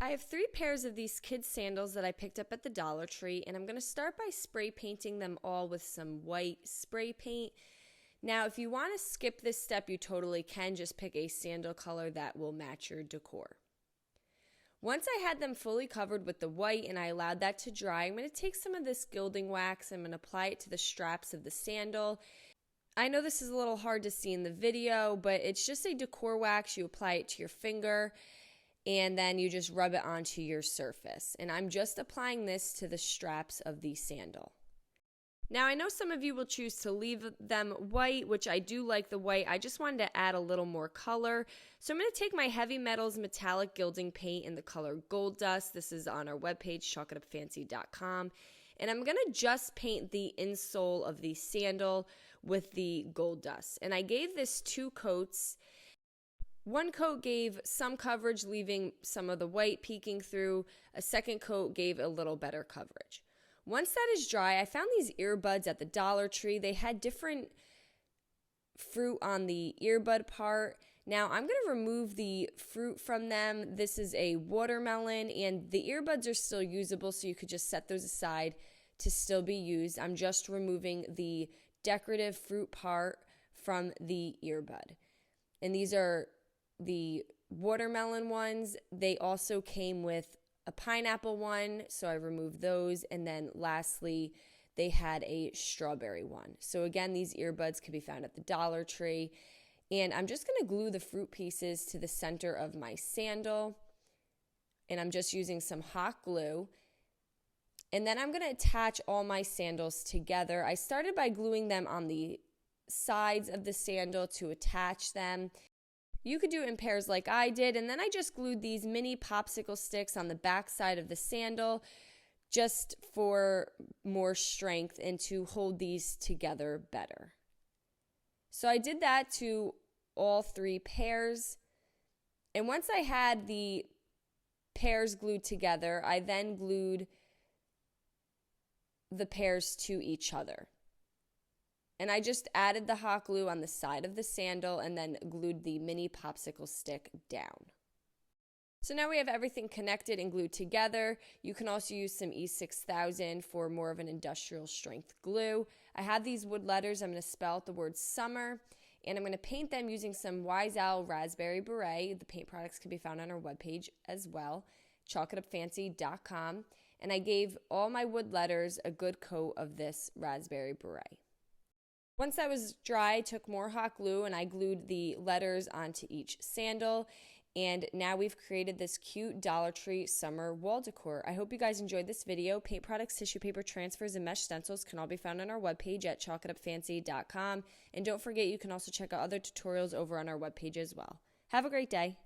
I have 3 pairs of these kids sandals that I picked up at the Dollar Tree, and I'm going to start by spray painting them all with some white spray paint. Now, if you want to skip this step, you totally can. Just pick a sandal color that will match your decor. Once I had them fully covered with the white and I allowed that to dry, I'm going to take some of this gilding wax and I'm going to apply it to the straps of the sandal. I know this is a little hard to see in the video, but it's just a decor wax. You apply it to your finger and then you just rub it onto your surface. And I'm just applying this to the straps of the sandal. Now, I know some of you will choose to leave them white, which I do like the white. I just wanted to add a little more color. So I'm going to take my Heavy Metals metallic gilding paint in the color Gold Dust. This is on our webpage, chalkitupfancy.com. And I'm going to just paint the insole of the sandal with the Gold Dust. And I gave this 2 coats. One coat gave some coverage, leaving some of the white peeking through. A second coat gave a little better coverage. Once that is dry, I found these earbuds at the Dollar Tree. They had different fruit on the earbud part. Now, I'm going to remove the fruit from them. This is a watermelon, and the earbuds are still usable, so you could just set those aside to still be used. I'm just removing the decorative fruit part from the earbud. And these are the watermelon ones. They also came with a pineapple one, so I removed those, and then lastly they had a strawberry one. So again, these earbuds can be found at the Dollar Tree, and I'm just going to glue the fruit pieces to the center of my sandal, and I'm just using some hot glue, and then I'm going to attach all my sandals together. I started by gluing them on the sides of the sandal to attach them. You could do it in pairs like I did, and then I just glued these mini popsicle sticks on the back side of the sandal just for more strength and to hold these together better. So I did that to all 3 pairs, and once I had the pairs glued together, I then glued the pairs to each other. And I just added the hot glue on the side of the sandal and then glued the mini popsicle stick down. So now we have everything connected and glued together. You can also use some E6000 for more of an industrial strength glue. I have these wood letters. I'm going to spell out the word summer, and I'm going to paint them using some Wise Owl Raspberry Beret. The paint products can be found on our webpage as well, chalkitupfancy.com. And I gave all my wood letters a good coat of this Raspberry Beret. Once that was dry, I took more hot glue and I glued the letters onto each sandal. And now we've created this cute Dollar Tree summer wall decor. I hope you guys enjoyed this video. Paint products, tissue paper, transfers, and mesh stencils can all be found on our webpage at chalkitupfancy.com. And don't forget, you can also check out other tutorials over on our webpage as well. Have a great day.